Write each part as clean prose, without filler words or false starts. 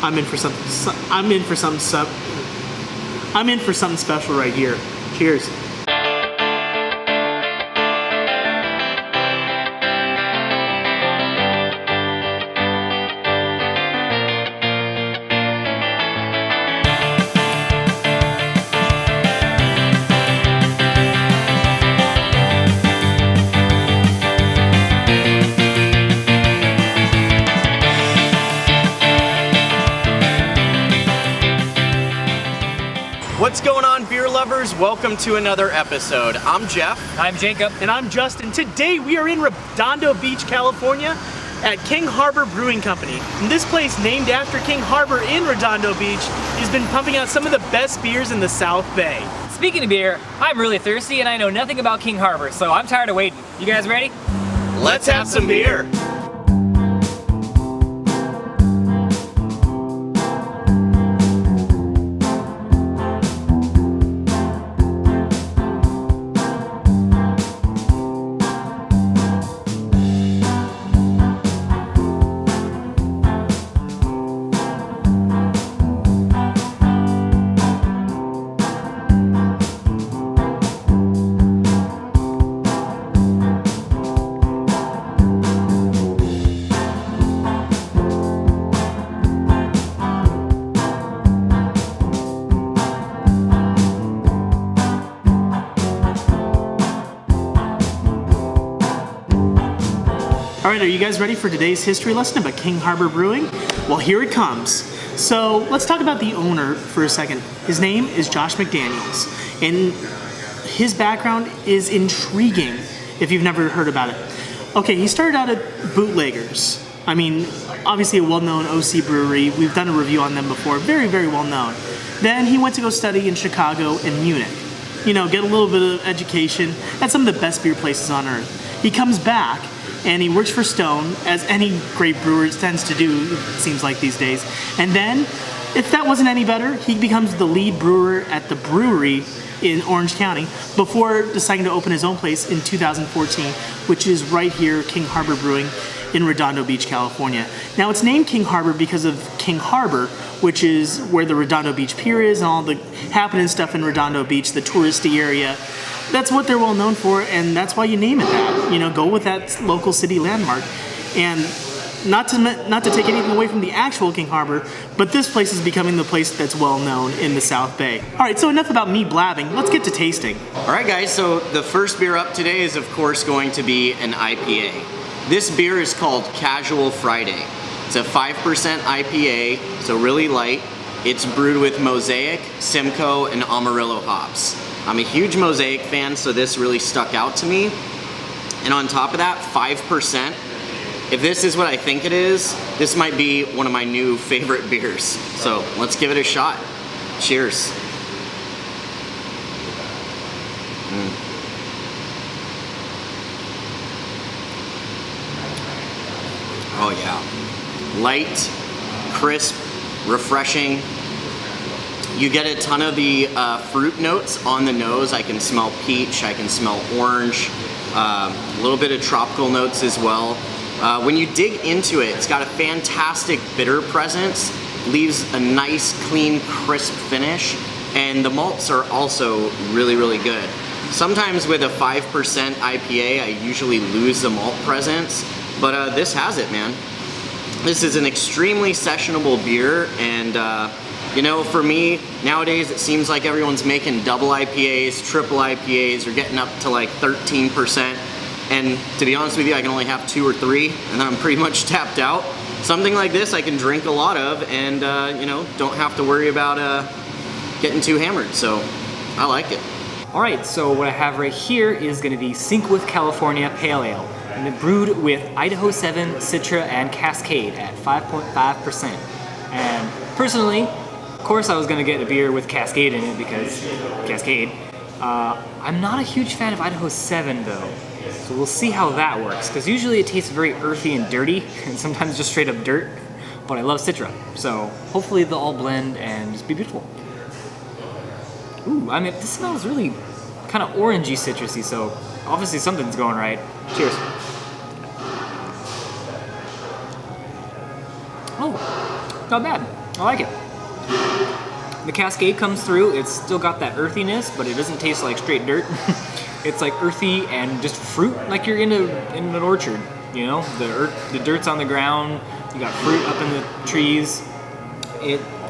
I'm in for something. I'm in for something special right here. Cheers. What's going on, beer lovers? Welcome to another episode. I'm Jeff. I'm Jacob. And I'm Justin. Today we are in Redondo Beach, California at King Harbor Brewing Company. And this place, named after King Harbor in Redondo Beach, has been pumping out some of the best beers in the South Bay. Speaking of beer, I'm really thirsty and I know nothing about King Harbor, so I'm tired of waiting. You guys ready? Let's have some beer. All right, are you guys ready for today's history lesson about King Harbor Brewing? Well, here it comes. So let's talk about the owner for a second. His name is Josh McDaniels, and his background is intriguing if you've never heard about it. Okay, he started out at Bootleggers. I mean, obviously a well-known OC brewery. We've done a review on them before. Very, very well-known. Then he went to go study in Chicago and Munich. You know, get a little bit of education at some of the best beer places on earth. He comes back and he works for Stone, as any great brewer tends to do, it seems like these days. And then, if that wasn't any better, he becomes the lead brewer at the Brewery in Orange County before deciding to open his own place in 2014, which is right here, King Harbor Brewing in Redondo Beach, California. Now, it's named King Harbor because of King Harbor, which is where the Redondo Beach Pier is and all the happening stuff in Redondo Beach, the touristy area. That's what they're well known for, and that's why you name it that. You know, go with that local city landmark. And not to take anything away from the actual King Harbor, but this place is becoming the place that's well known in the South Bay. All right, so enough about me blabbing. Let's get to tasting. All right, guys, so the first beer up today is, of course, going to be an IPA. This beer is called Casual Friday. It's a 5% IPA, so really light. It's brewed with Mosaic, Simcoe, and Amarillo hops. I'm a huge Mosaic fan, so this really stuck out to me. And on top of that, 5%. If this is what I think it is, this might be one of my new favorite beers. So let's give it a shot. Cheers. Oh yeah. Light, crisp, refreshing. You get a ton of the fruit notes on the nose. I can smell peach, I can smell orange, a little bit of tropical notes as well. When you dig into it, it's got a fantastic bitter presence, leaves a nice, clean, crisp finish, and the malts are also really, really good. Sometimes with a 5% IPA, I usually lose the malt presence, but this has it, man. This is an extremely sessionable beer, and you know, for me, nowadays it seems like everyone's making double IPAs, triple IPAs, or getting up to like 13%. And to be honest with you, I can only have 2 or 3, and then I'm pretty much tapped out. Something like this I can drink a lot of, and you know, don't have to worry about getting too hammered, so I like it. Alright, so what I have right here is going to be Sink with California Pale Ale. And it's brewed with Idaho 7, Citra, and Cascade at 5.5%. And personally, of course I was going to get a beer with Cascade in it because Cascade. I'm not a huge fan of Idaho 7 though. So we'll see how that works, because usually it tastes very earthy and dirty, and sometimes just straight up dirt, but I love Citra, so hopefully they'll all blend and just be beautiful. Ooh, I mean, this smells really kind of orangey citrusy, so obviously something's going right. Cheers. Oh, not bad. I like it. The Cascade comes through. It's still got that earthiness, but it doesn't taste like straight dirt. It's like earthy and just fruit, like you're in an orchard. You know, the dirt's on the ground. You got fruit up in the trees.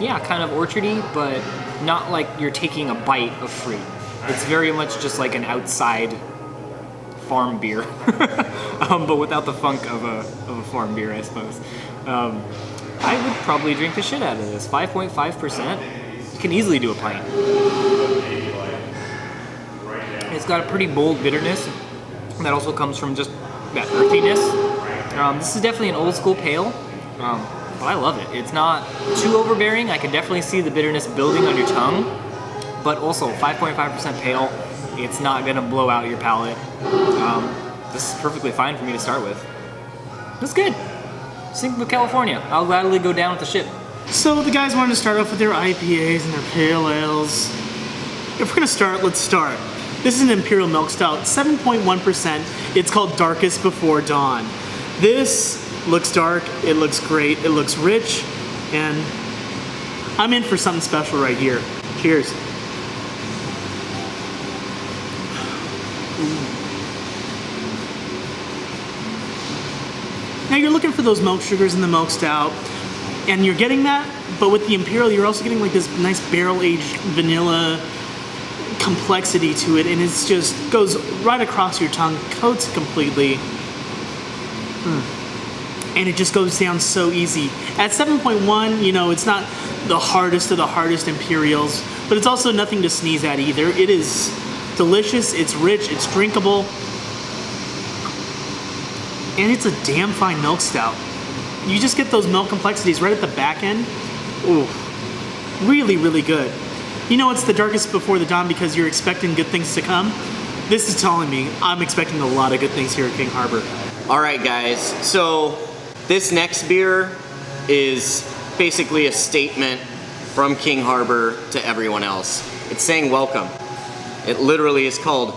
Yeah, kind of orchardy, but not like you're taking a bite of fruit. It's very much just like an outside farm beer, but without the funk of a farm beer, I suppose. I would probably drink the shit out of this. 5.5%. You can easily do a pint. It's got a pretty bold bitterness that also comes from just that earthiness. This is definitely an old school pale, but I love it. It's not too overbearing. I can definitely see the bitterness building on your tongue, but also 5.5% pale. It's not gonna blow out your palate. This is perfectly fine for me to start with. That's good. Sync with California. I'll gladly go down with the ship. So the guys wanted to start off with their IPAs and their pale ales. If we're gonna start, let's start. This is an Imperial Milk Stout, 7.1%. It's called Darkest Before Dawn. This looks dark, it looks great, it looks rich, and I'm in for something special right here. Cheers. Now you're looking for those milk sugars in the milk stout, and you're getting that, but with the Imperial, you're also getting like this nice barrel-aged vanilla complexity to it, and it's just goes right across your tongue, coats completely, and it just goes down so easy. At 7.1, you know, it's not the hardest of the hardest Imperials, but it's also nothing to sneeze at either. It is delicious, it's rich, it's drinkable, and it's a damn fine milk stout. You just get those milk complexities right at the back end. Ooh, really, really good. You know, it's the darkest before the dawn because you're expecting good things to come. This is telling me I'm expecting a lot of good things here at King Harbor. All right, guys. So this next beer is basically a statement from King Harbor to everyone else. It's saying welcome. It literally is called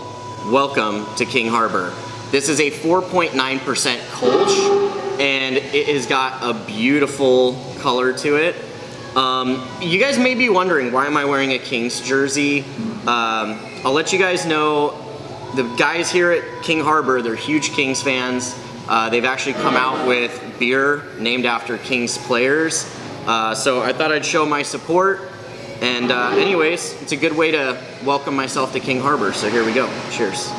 Welcome to King Harbor. This is a 4.9% Kolsch, and it has got a beautiful color to it. You guys may be wondering, why am I wearing a Kings jersey? I'll let you guys know, the guys here at King Harbor, they're huge Kings fans. They've actually come out with beer named after Kings players. So I thought I'd show my support. And anyways, it's a good way to welcome myself to King Harbor. So here we go. Cheers.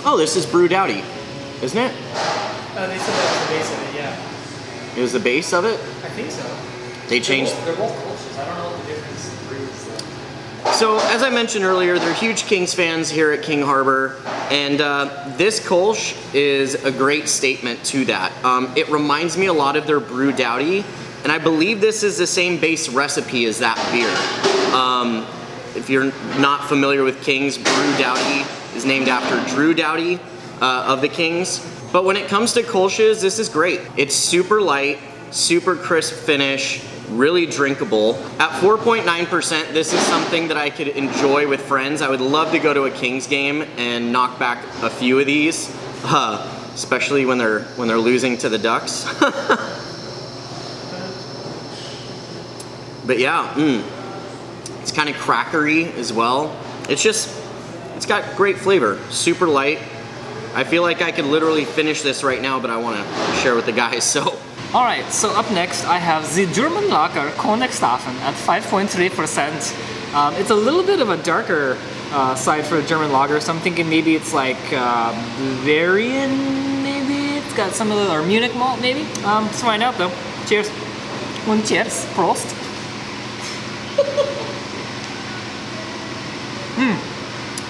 Oh, this is brewed outy, isn't it? They said that was the base of it, yeah. It was the base of it? I think so. They changed. They're both Kolsch's. I don't know what the difference is. So, as I mentioned earlier, they're huge Kings fans here at King Harbor, and this Kolsch is a great statement to that. It reminds me a lot of their brewed outy, and I believe this is the same base recipe as that beer. If you're not familiar with Kings, brewed outy is named after Drew Doughty of the Kings. But when it comes to Kolsch's, this is great. It's super light, super crisp finish, really drinkable. At 4.9%, this is something that I could enjoy with friends. I would love to go to a Kings game and knock back a few of these, especially when they're losing to the Ducks. But yeah, it's kind of crackery as well. It's got great flavor, super light. I feel like I could literally finish this right now, but I want to share with the guys, so. All right, so up next I have the German Lager Königstafen at 5.3%. It's a little bit of a darker side for a German lager, so I'm thinking maybe it's like Bavarian, maybe? It's got some of the, or Munich malt, maybe? Let's find out though. Cheers. Und cheers. Prost.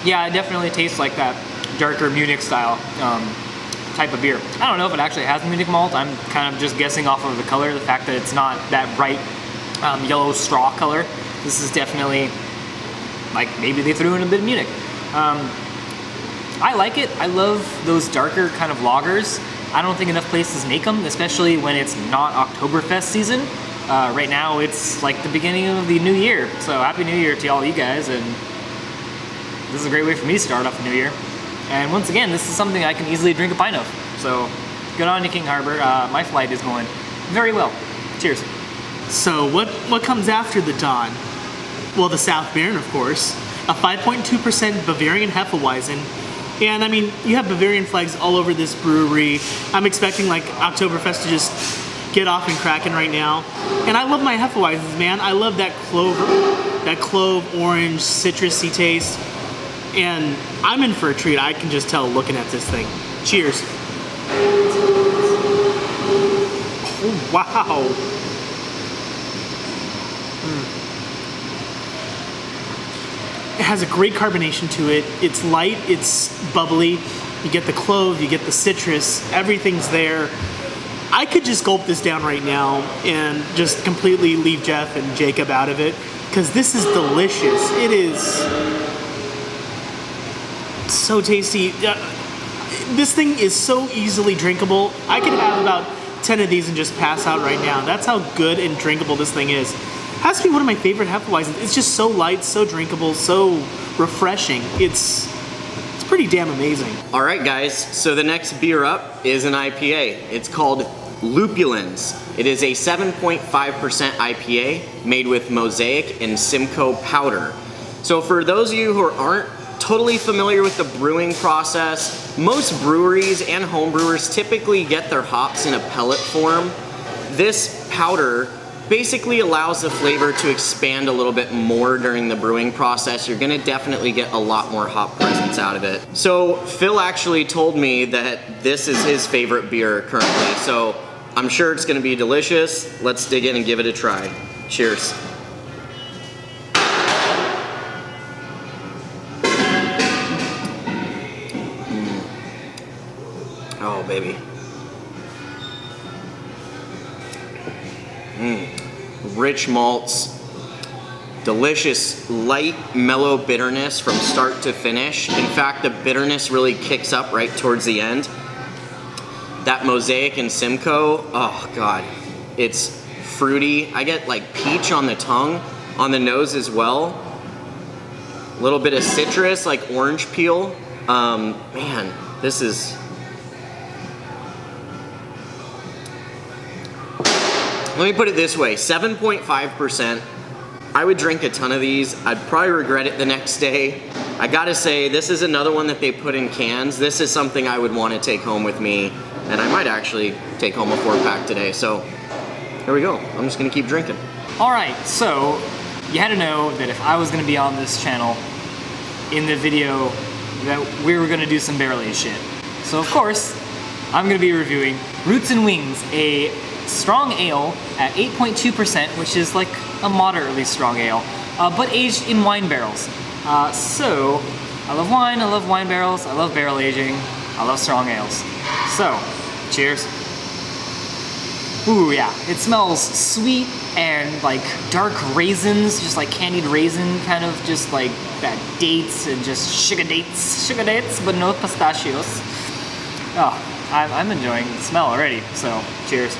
Yeah, it definitely tastes like that darker Munich style type of beer. I don't know if it actually has Munich malt. I'm kind of just guessing off of the color, the fact that it's not that bright yellow straw color. This is definitely, like, maybe they threw in a bit of Munich. I like it. I love those darker kind of lagers. I don't think enough places make them, especially when it's not Oktoberfest season. Right now it's like the beginning of the new year. So Happy New Year to all you guys, and this is a great way for me to start off the new year. And once again, this is something I can easily drink a pint of. So good on you, King Harbor. My flight is going very well. Cheers. So what comes after the Dawn? Well, the South Baron, of course. A 5.2% Bavarian Hefeweizen. And I mean, you have Bavarian flags all over this brewery. I'm expecting like Oktoberfest to just get off and cracking right now. And I love my Hefeweizens, man. I love that clove, orange, citrusy taste. And I'm in for a treat. I can just tell looking at this thing. Cheers. Oh, wow. It has a great carbonation to it. It's light, it's bubbly. You get the clove, you get the citrus, everything's there. I could just gulp this down right now and just completely leave Jeff and Jacob out of it, because this is delicious. It is so tasty. This thing is so easily drinkable. I could have about 10 of these and just pass out right now. That's how good and drinkable this thing is. Has to be one of my favorite Hefeweizens. It's just so light, so drinkable, so refreshing. It's pretty damn amazing. All right, guys, so the next beer up is an IPA. It's called Loopy Lands. It is a 7.5% IPA made with Mosaic and Simcoe powder. So for those of you who aren't totally familiar with the brewing process, most breweries and home brewers typically get their hops in a pellet form. This powder basically allows the flavor to expand a little bit more during the brewing process. You're gonna definitely get a lot more hop presence out of it. So Phil actually told me that this is his favorite beer currently, so I'm sure it's gonna be delicious. Let's dig in and give it a try. Cheers. Oh, baby. Rich malts, delicious light mellow bitterness from start to finish. In fact, the bitterness really kicks up right towards the end. That Mosaic and Simcoe, oh god, it's fruity. I get like peach on the tongue, on the nose as well. A little bit of citrus, like orange peel. Man, this is... Let me put it this way, 7.5%. I would drink a ton of these. I'd probably regret it the next day. I gotta say, this is another one that they put in cans. This is something I would want to take home with me, and I might actually take home a 4-pack today. So here we go. I'm just gonna keep drinking. All right, so you had to know that if I was gonna be on this channel in the video that we were gonna do some barrel-aged shit. So of course, I'm gonna be reviewing Roots and Wings, a strong ale at 8.2%, which is like a moderately strong ale, but aged in wine barrels. So, I love wine, I love wine barrels, I love barrel aging, I love strong ales. So, cheers. Ooh, yeah, it smells sweet and like dark raisins, just like candied raisin, kind of just like that dates and just sugar dates, but no pistachios. Oh, I'm enjoying the smell already, so cheers.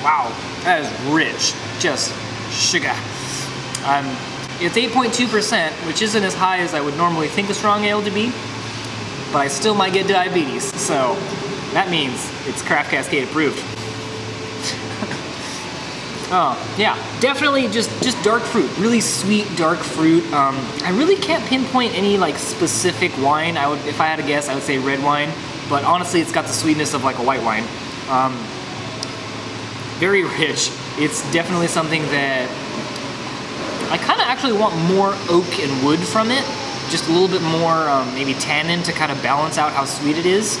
Wow, that is rich, just sugar. It's 8.2%, which isn't as high as I would normally think a strong ale to be, but I still might get diabetes, so that means it's Craft Cascade approved. Oh, yeah, definitely just dark fruit, really sweet dark fruit. I really can't pinpoint any like specific wine. If I had to guess, I would say red wine, but honestly it's got the sweetness of like a white wine. Very rich. It's definitely something that I kind of actually want more oak and wood from it. Just a little bit more maybe tannin to kind of balance out how sweet it is.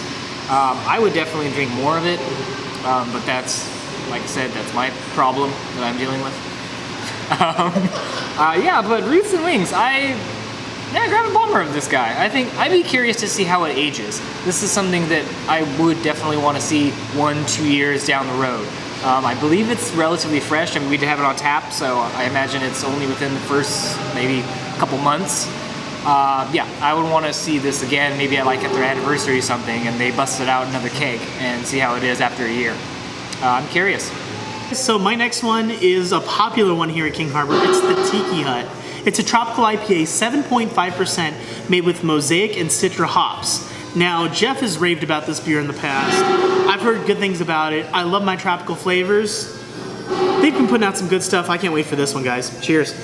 I would definitely drink more of it, but that's, like I said, that's my problem that I'm dealing with. Yeah, but Roots and Wings, grab a bomber of this guy. I think I'd be curious to see how it ages. This is something that I would definitely want to see 1-2 years down the road. I believe it's relatively fresh. I mean, we did have it on tap, so I imagine it's only within the first maybe couple months. Yeah, I would want to see this again, maybe at their anniversary or something, and they busted out another keg and see how it is after a year. I'm curious. So my next one is a popular one here at King Harbor. It's the Tiki Hut. It's a tropical IPA, 7.5%, made with Mosaic and Citra hops. Now, Jeff has raved about this beer in the past. I've heard good things about it. I love my tropical flavors. They've been putting out some good stuff. I can't wait for this one, guys. Cheers.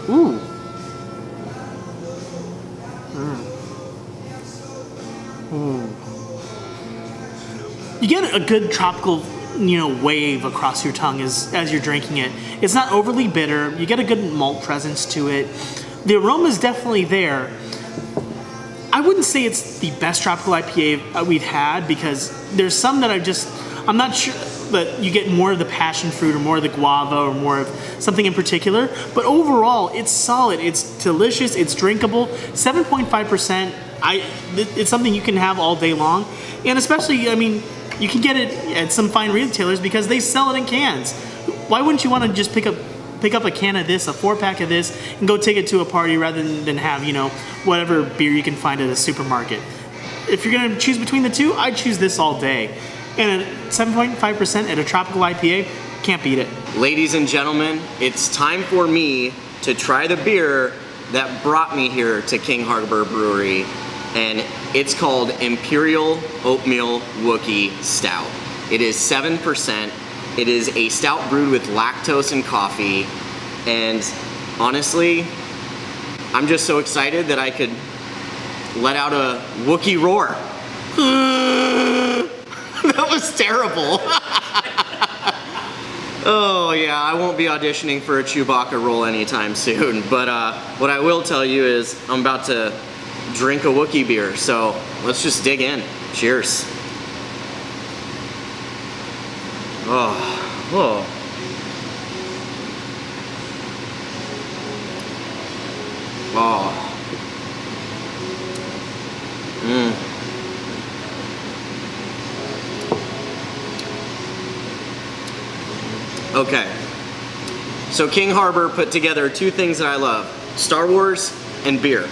Ooh. You get a good tropical, wave across your tongue as you're drinking it. It's not overly bitter. You get a good malt presence to it. The aroma is definitely there. I wouldn't say it's the best tropical IPA we've had, because there's some that I'm not sure that you get more of the passion fruit or more of the guava or more of something in particular. But overall, it's solid. It's delicious. It's drinkable. 7.5%. It's something you can have all day long. And especially, you can get it at some fine retailers because they sell it in cans. Why wouldn't you want to just pick up a can of this, a 4-pack of this, and go take it to a party rather than have, whatever beer you can find at a supermarket? If you're going to choose between the two, I'd choose this all day. And at 7.5% at a tropical IPA, can't beat it. Ladies and gentlemen, it's time for me to try the beer that brought me here to King Harbor Brewery, and it's called Imperial Oatmeal Wookie Stout. It is 7%. It is a stout brewed with lactose and coffee, and honestly, I'm just so excited that I could let out a Wookie roar. That was terrible. Oh yeah, I won't be auditioning for a Chewbacca role anytime soon, but what I will tell you is I'm about to drink a Wookie beer, so let's just dig in. Cheers. Oh. Okay, so King Harbor put together two things that I love: Star Wars and beer.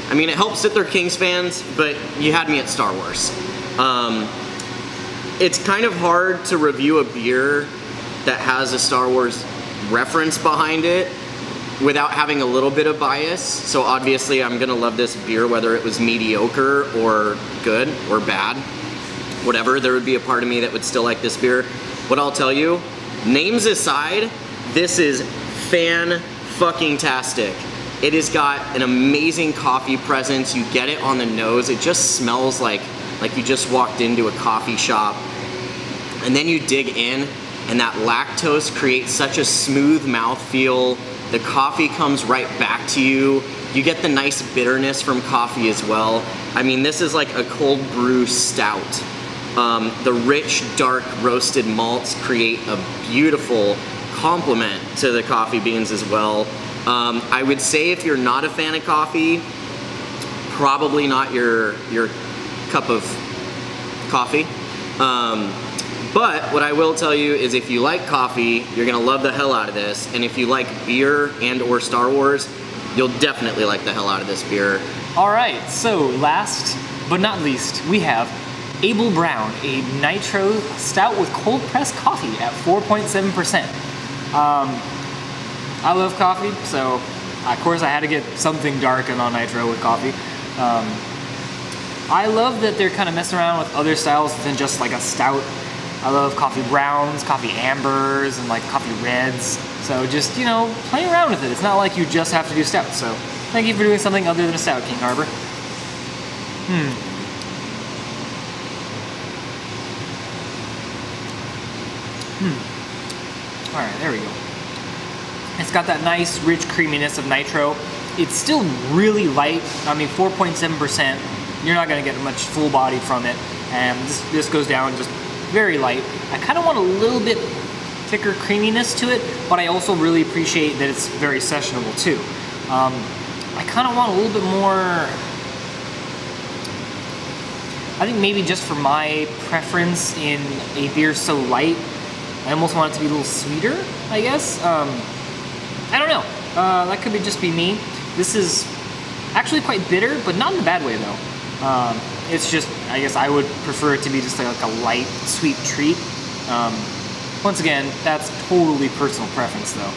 I mean, it helps that they're Kings fans, but you had me at Star Wars. It's kind of hard to review a beer that has a Star Wars reference behind it without having a little bit of bias. So obviously I'm gonna love this beer whether it was mediocre or good or bad. Whatever, there would be a part of me that would still like this beer. What I'll tell you, names aside, this is fan-fucking-tastic. It has got an amazing coffee presence. You get it on the nose. It just smells like you just walked into a coffee shop. And then you dig in, and that lactose creates such a smooth mouthfeel. The coffee comes right back to you. You get the nice bitterness from coffee as well. I mean, this is like a cold brew stout. The rich, dark roasted malts create a beautiful complement to the coffee beans as well. I would say if you're not a fan of coffee, probably not your cup of coffee. But what I will tell you is if you like coffee, you're gonna love the hell out of this. And if you like beer and or Star Wars, you'll definitely like the hell out of this beer. All right, so last but not least, we have Abel Brown, a Nitro Stout with cold pressed coffee at 4.7%. I love coffee, so of course I had to get something dark and on Nitro with coffee. I love that they're kind of messing around with other styles than just like a stout. I love coffee browns, coffee ambers, and like coffee reds. So just, playing around with it. It's not like you just have to do stout. So thank you for doing something other than a stout, King Harbor. All right, there we go. It's got that nice, rich creaminess of Nitro. It's still really light. I mean, 4.7%. You're not gonna get much full body from it. And this goes down just very light. I kind of want a little bit thicker creaminess to it, but I also really appreciate that it's very sessionable too. I kind of want a little bit more, I think maybe just for my preference in a beer so light, I almost want it to be a little sweeter, I guess. I don't know. That could just be me. This is actually quite bitter, but not in a bad way though. It's just, I guess I would prefer it to be just like a light, sweet treat. Once again, that's totally personal preference though.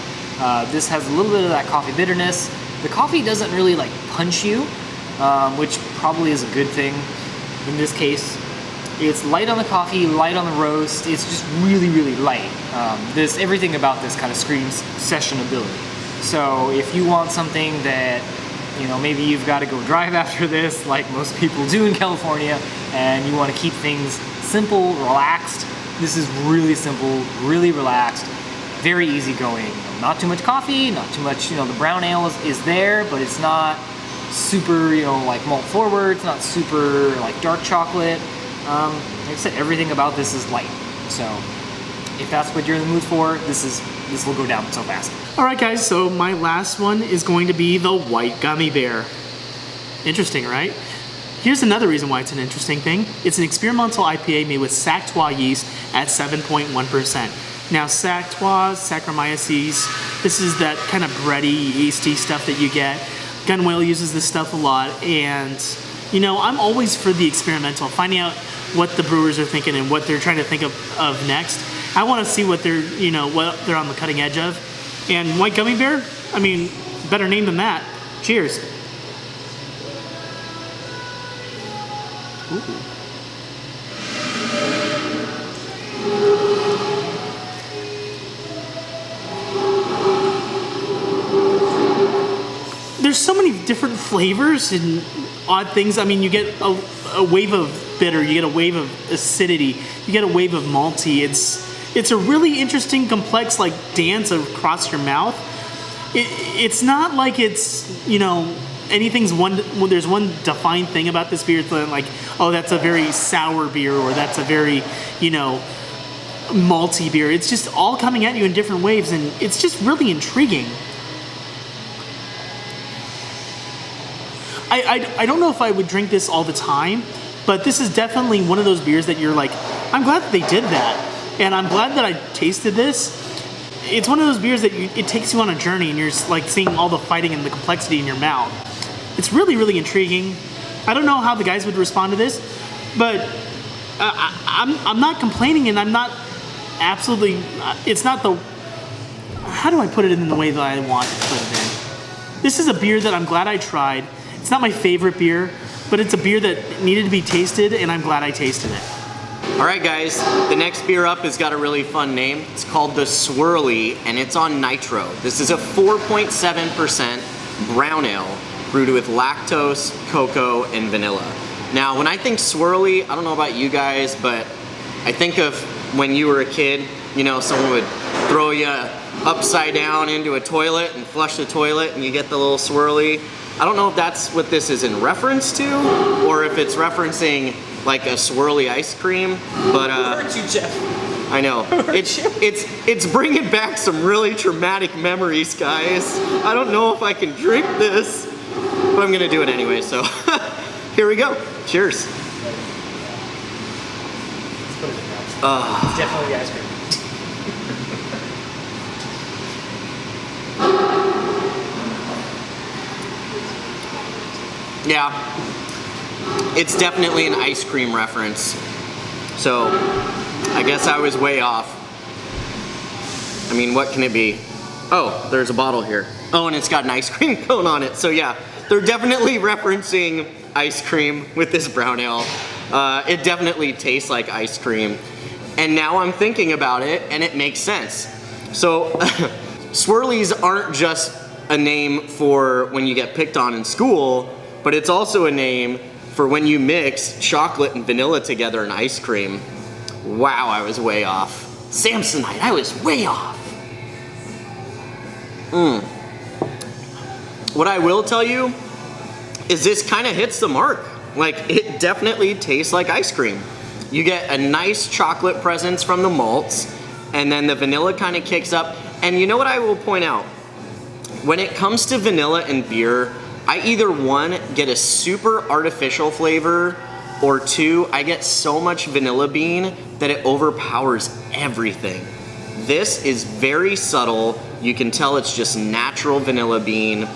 This has a little bit of that coffee bitterness. The coffee doesn't really like punch you, which probably is a good thing in this case. It's light on the coffee, light on the roast. It's just really, really light. Everything about this kind of screams sessionability. So if you want something that, you know, maybe you've got to go drive after this, like most people do in California, and you want to keep things simple, relaxed, this is really simple, really relaxed, very easygoing. Not too much coffee, not too much, you know, the brown ale is there, but it's not super, you know, like malt forward. It's not super like dark chocolate. Like I said, everything about this is light. So if that's what you're in the mood for, this will go down so fast. All right, guys, so my last one is going to be the White Gummy Bear. Interesting, right? Here's another reason why it's an interesting thing. It's an experimental IPA made with Sanctois yeast at 7.1%. Now, Saccharomyces, this is that kind of bready, yeasty stuff that you get. Gunwale uses this stuff a lot, and you know, I'm always for the experimental, finding out what the brewers are thinking and what they're trying to think of next. I want to see what they're, you know, what they're on the cutting edge of. And White Gummy Bear, I mean, better name than that. Cheers. Ooh. There's so many different flavors and odd things. I mean, you get a wave of bitter, you get a wave of acidity, you get a wave of malty. It's a really interesting, complex like dance across your mouth. It's not like it's, you know, anything's there's one defined thing about this beer. It's like, oh, that's a very sour beer, or that's a very, you know, malty beer. It's just all coming at you in different waves, and it's just really intriguing. I don't know if I would drink this all the time, but this is definitely one of those beers that you're like, I'm glad that they did that, and I'm glad that I tasted this. It's one of those beers that it takes you on a journey, and you're just like seeing all the fighting and the complexity in your mouth. It's really, really intriguing. I don't know how the guys would respond to this, but I'm not complaining, and I'm not absolutely, it's not the, how do I put it in the way that I want to put it in? This is a beer that I'm glad I tried. It's not my favorite beer, but it's a beer that needed to be tasted, and I'm glad I tasted it. All right, guys, the next beer up has got a really fun name. It's called the Swirly, and it's on Nitro. This is a 4.7% brown ale brewed with lactose, cocoa, and vanilla. Now, when I think swirly, I don't know about you guys, but I think of when you were a kid, you know, someone would throw you upside down into a toilet and flush the toilet, and you get the little swirly. I don't know if that's what this is in reference to, or if it's referencing like a swirly ice cream, but Hurt you, Jeff. I know. It's bringing back some really traumatic memories, guys. I don't know if I can drink this, but I'm gonna do it anyway, so here we go. Cheers. Let's put it in there. It's definitely the ice cream. Yeah, it's definitely an ice cream reference. So I guess I was way off. I mean, what can it be? Oh, there's a bottle here. Oh, and it's got an ice cream cone on it. So yeah, they're definitely referencing ice cream with this brown ale. It definitely tastes like ice cream. And now I'm thinking about it, and it makes sense. So swirlies aren't just a name for when you get picked on in school, but it's also a name for when you mix chocolate and vanilla together in ice cream. Wow, I was way off. Samsonite, I was way off. What I will tell you is this kind of hits the mark. Like, it definitely tastes like ice cream. You get a nice chocolate presence from the malts, and then the vanilla kind of kicks up. And you know what I will point out? When it comes to vanilla and beer, I either one, get a super artificial flavor, or two, I get so much vanilla bean that it overpowers everything. This is very subtle. You can tell it's just natural vanilla bean.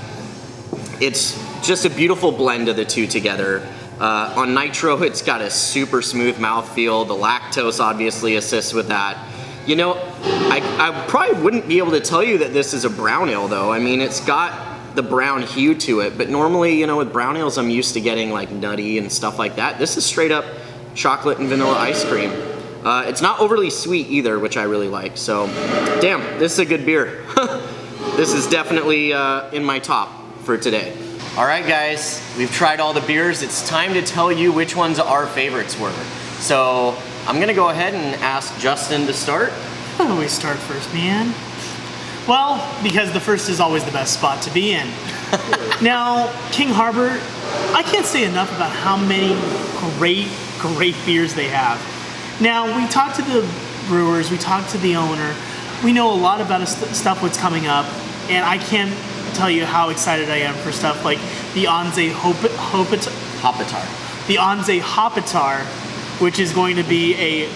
It's just a beautiful blend of the two together. On Nitro, it's got a super smooth mouthfeel. The lactose obviously assists with that. You know, I probably wouldn't be able to tell you that this is a brown ale though. I mean, it's got the brown hue to it, but normally, you know, with brown ales, I'm used to getting like nutty and stuff like that. This is straight up chocolate and vanilla ice cream. It's not overly sweet either, which I really like. So, damn, this is a good beer. This is definitely in my top for today. All right, guys, we've tried all the beers. It's time to tell you which ones our favorites were. So I'm gonna go ahead and ask Justin to start. I always start first, man. Well, because the first is always the best spot to be in. Now, King Harbor, I can't say enough about how many great beers they have. Now, we talked to the brewers, we talked to the owner, we know a lot about stuff what's coming up, and I can't tell you how excited I am for stuff like the Onze Hopitar. The Onze Hopitar, which is going to be a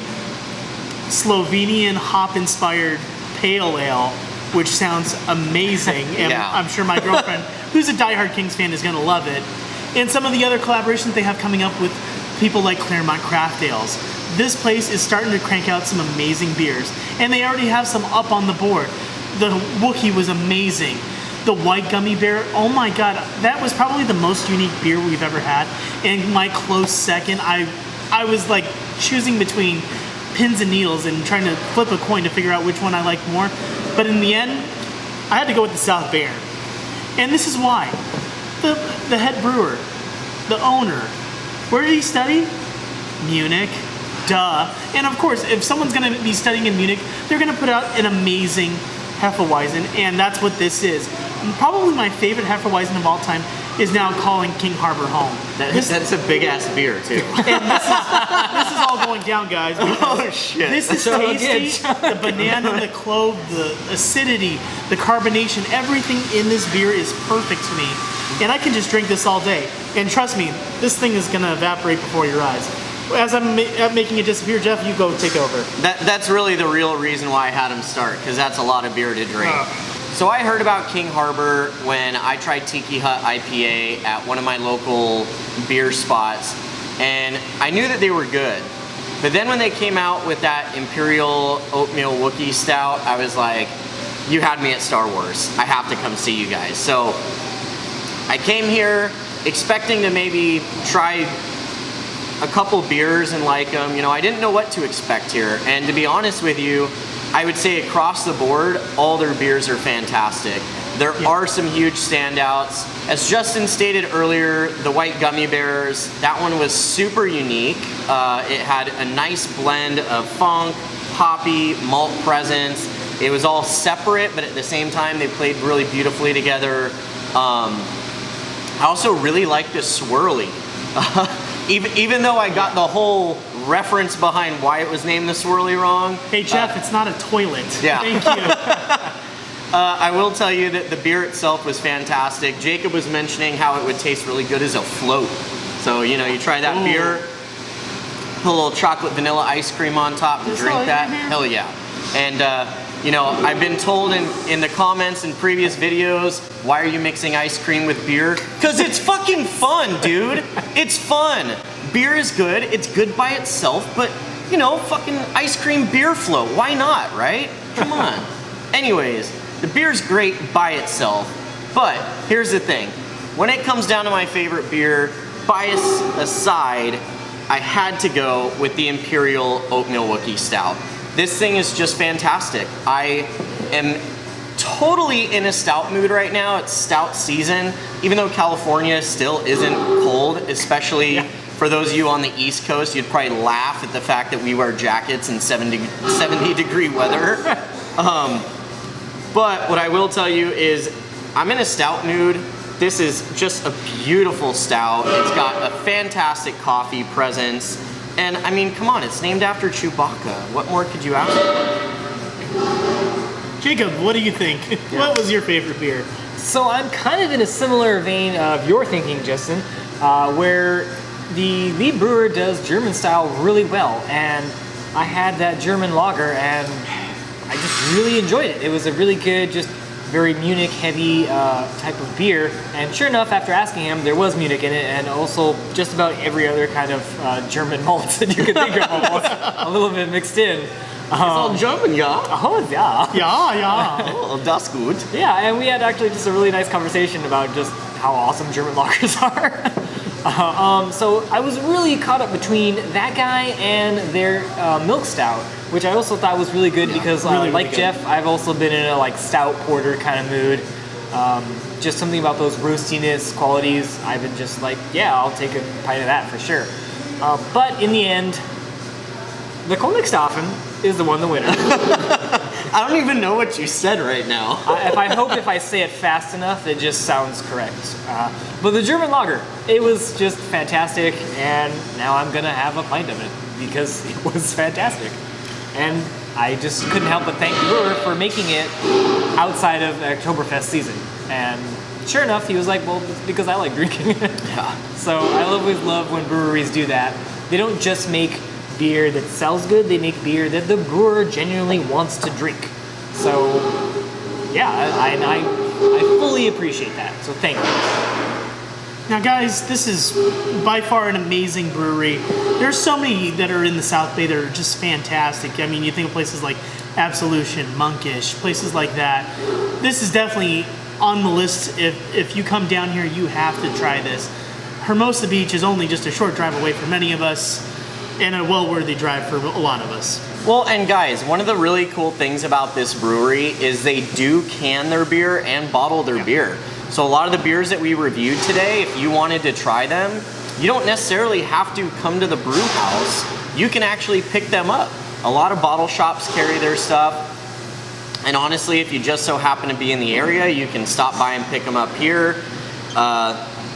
Slovenian hop-inspired pale ale, which sounds amazing, and Yeah. I'm sure my girlfriend, who's a diehard Kings fan, is going to love it. And some of the other collaborations they have coming up with people like Claremont Craft Ales. This place is starting to crank out some amazing beers, and they already have some up on the board. The Wookie was amazing. The white gummy bear, oh my god, that was probably the most unique beer we've ever had. And my close second, I was like choosing between pins and needles and trying to flip a coin to figure out which one I liked more. But in the end, I had to go with the South Baron. And this is why. The head brewer, the owner, where did he study? Munich. Duh. And of course, if someone's going to be studying in Munich, they're going to put out an amazing Hefeweizen, and that's what this is. Probably my favorite Hefeweizen of all time is now calling King Harbor home. That's a big ass beer too. And this is all going down, guys. Oh shit. This is So tasty. The banana, the clove, the acidity, the carbonation, everything in this beer is perfect to me. And I can just drink this all day. And trust me, this thing is going to evaporate before your eyes. As I'm making it disappear, Jeff, you go take over. That's really the real reason why I had him start, because that's a lot of beer to drink. So I heard about King Harbor when I tried Tiki Hut IPA at one of my local beer spots, and I knew that they were good. But then when they came out with that Imperial Oatmeal Wookie Stout, I was like, you had me at Star Wars. I have to come see you guys. So I came here expecting to maybe try a couple beers and like them. You know, I didn't know what to expect here. And to be honest with you, I would say across the board, all their beers are fantastic. There are some huge standouts. As Justin stated earlier, the white gummy bears, that one was super unique. It had a nice blend of funk, hoppy, malt presence. It was all separate, but at the same time, they played really beautifully together. I also really like the Swirly. Even though I got the whole reference behind why it was named the Swirly wrong. Hey, Jeff, it's not a toilet. Yeah. Thank you. I will tell you that the beer itself was fantastic. Jacob was mentioning how it would taste really good as a float. So, you know, you try that beer, put a little chocolate vanilla ice cream on top and drink that. Hell yeah. And, you know, I've been told in the comments in previous videos, why are you mixing ice cream with beer? Because it's fucking fun, dude. It's fun. Beer is good. It's good by itself, but, you know, fucking ice cream beer float. Why not, right? Come on. Anyways, the beer's great by itself, but here's the thing. When it comes down to my favorite beer, bias aside, I had to go with the Imperial Oatmeal Wookie Stout. This thing is just fantastic. I am totally in a stout mood right now. It's stout season, even though California still isn't cold, especially for those of you on the East Coast. You'd probably laugh at the fact that we wear jackets in 70 degree weather. But what I will tell you is I'm in a stout mood. This is just a beautiful stout. It's got a fantastic coffee presence. And I mean, come on, it's named after Chewbacca. What more could you ask for? Jacob, what do you think? What was your favorite beer? So I'm kind of in a similar vein of your thinking, Justin, where the lead brewer does German style really well. And I had that German lager and I just really enjoyed it. It was a really good, just very Munich heavy type of beer. And sure enough, after asking him, there was Munich in it, and also just about every other kind of German malt that you could think of, almost a little bit mixed in. all German, yeah. Oh, yeah. Yeah. Oh, das gut. Yeah, and we had actually just a really nice conversation about just how awesome German lagers are. So I was really caught up between that guy and their milk stout, which I also thought was really good because, really like good. Jeff, I've also been in a like stout porter kind of mood. Just something about those roastiness qualities. I've been just like, yeah, I'll take a pint of that for sure. But in the end, the Königstaffen is the one, the winner. I don't even know what you said right now. I hope if I say it fast enough, it just sounds correct. But the German lager, it was just fantastic, and now I'm gonna have a pint of it because it was fantastic. And I just couldn't help but thank the brewer for making it outside of Oktoberfest season. And sure enough, he was like, well, it's because I like drinking it. Yeah. So I always love when breweries do that. They don't just make beer that sells good, they make beer that the brewer genuinely wants to drink. So yeah, I fully appreciate that. So thank you. Now guys, this is by far an amazing brewery. There's so many that are in the South Bay that are just fantastic. I mean, you think of places like Absolution, Monkish, places like that. This is definitely on the list. If you come down here, you have to try this. Hermosa Beach is only just a short drive away for many of us, and a well-worthy drive for a lot of us. Well, and guys, one of the really cool things about this brewery is they do can their beer and bottle their beer. So a lot of the beers that we reviewed today, if you wanted to try them, you don't necessarily have to come to the brew house. You can actually pick them up. A lot of bottle shops carry their stuff. And honestly, if you just so happen to be in the area, you can stop by and pick them up here.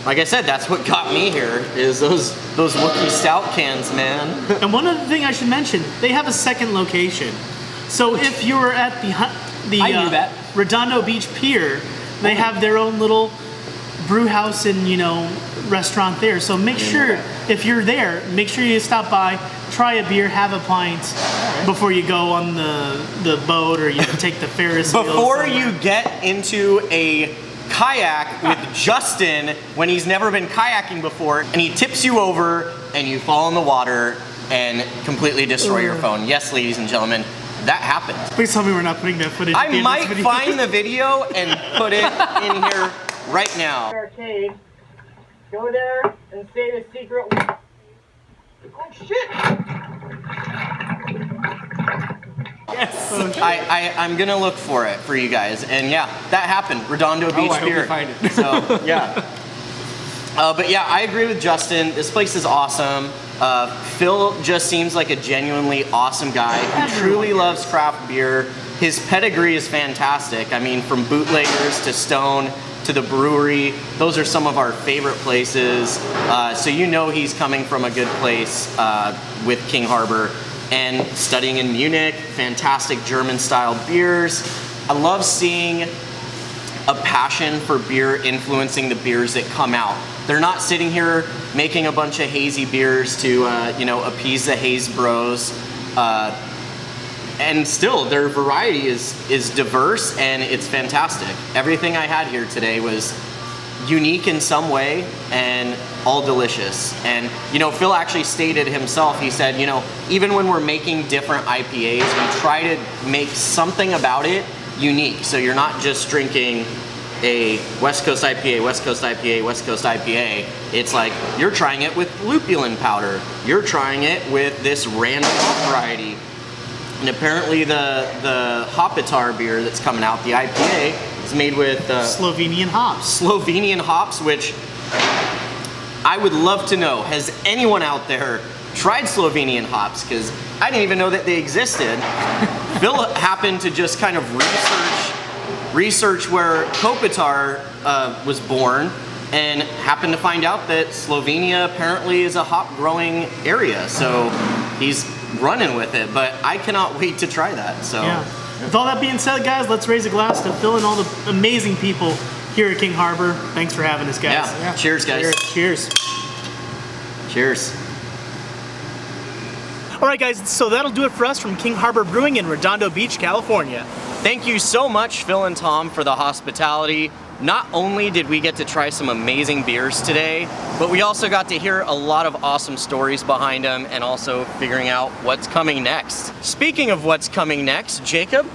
Like I said, that's what got me here, is those Wookie Stout cans, man. And one other thing I should mention, they have a second location. So if you were at the I knew that. Redondo Beach Pier, they have their own little brew house and, restaurant there. So make sure, if you're there, make sure you stop by, try a beer, have a pint before you go on the boat or you take the Ferris wheel. Before you get into a kayak with Justin when he's never been kayaking before, and he tips you over and you fall in the water and completely destroy your phone. Yes, ladies and gentlemen, that happened. Please tell me we're not putting that footage. at the I end might of this video. find the video and put it in here right now. Arcade, go there and say the secret. Oh shit! Yes. I'm gonna look for it for you guys, and yeah, that happened. Redondo Beach I hope Pier. you find it. So yeah. But yeah, I agree with Justin. This place is awesome. Phil just seems like a genuinely awesome guy who truly loves craft beer. His pedigree is fantastic. I mean, from bootleggers to Stone to the brewery, those are some of our favorite places. So he's coming from a good place with King Harbor. And studying in Munich, fantastic German-style beers. I love seeing a passion for beer influencing the beers that come out. They're not sitting here making a bunch of hazy beers to, appease the haze bros. And still, their variety is diverse and it's fantastic. Everything I had here today was unique in some way and all delicious. And Phil actually stated himself, he said, even when we're making different IPAs, we try to make something about it unique. So you're not just drinking a West Coast IPA, West Coast IPA, West Coast IPA. It's like you're trying it with Loopy Land powder. You're trying it with this random hop variety. And apparently the Hopitar beer that's coming out, the IPA, is made with Slovenian hops. Slovenian hops, which I would love to know, has anyone out there tried Slovenian hops? Because I didn't even know that they existed. Phil happened to just kind of research where Kopitar was born and happened to find out that Slovenia apparently is a hop growing area. So he's running with it, but I cannot wait to try that. So Yeah. With all that being said, guys, let's raise a glass to Phil and all the amazing people here at King Harbor. Thanks for having us, guys. Yeah. Cheers, guys. Cheers. Cheers. All right, guys, so that'll do it for us from King Harbor Brewing in Redondo Beach, California. Thank you so much, Phil and Tom, for the hospitality. Not only did we get to try some amazing beers today, but we also got to hear a lot of awesome stories behind them and also figuring out what's coming next. Speaking of what's coming next, Jacob?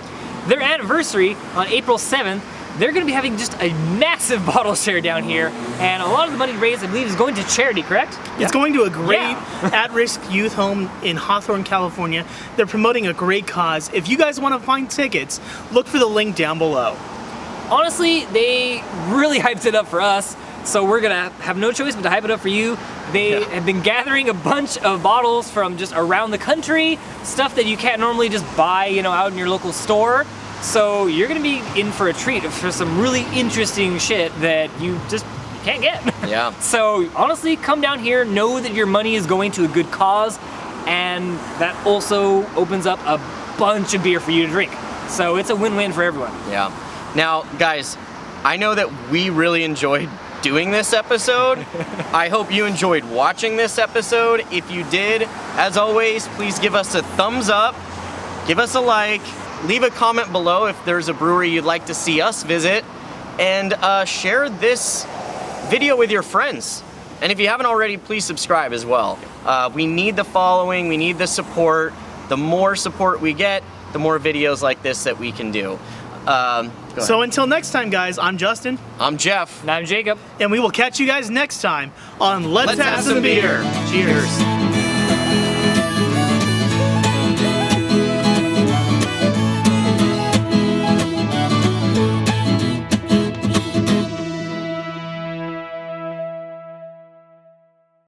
Their anniversary on April 7th, they're going to be having just a massive bottle share down here, and a lot of the money raised, I believe, is going to charity, correct? It's going to a great at-risk youth home in Hawthorne, California. They're promoting a great cause. If you guys want to find tickets, look for the link down below. Honestly, they really hyped it up for us, so we're gonna have no choice but to hype it up for you. They have been gathering a bunch of bottles from just around the country, stuff that you can't normally just buy, you know, out in your local store. So you're gonna be in for a treat for some really interesting shit that you just can't get. Yeah. So honestly, come down here, know that your money is going to a good cause, and that also opens up a bunch of beer for you to drink. So it's a win-win for everyone. Yeah. Now, guys, I know that we really enjoyed doing this episode. I hope you enjoyed watching this episode. If you did, as always, please give us a thumbs up, give us a like, leave a comment below if there's a brewery you'd like to see us visit, and share this video with your friends. And if you haven't already, please subscribe as well. We need the following, we need the support. The more support we get, the more videos like this that we can do. So until next time, guys, I'm Justin. I'm Jeff. And I'm Jacob. And we will catch you guys next time on Let's Have Some Beer. Cheers.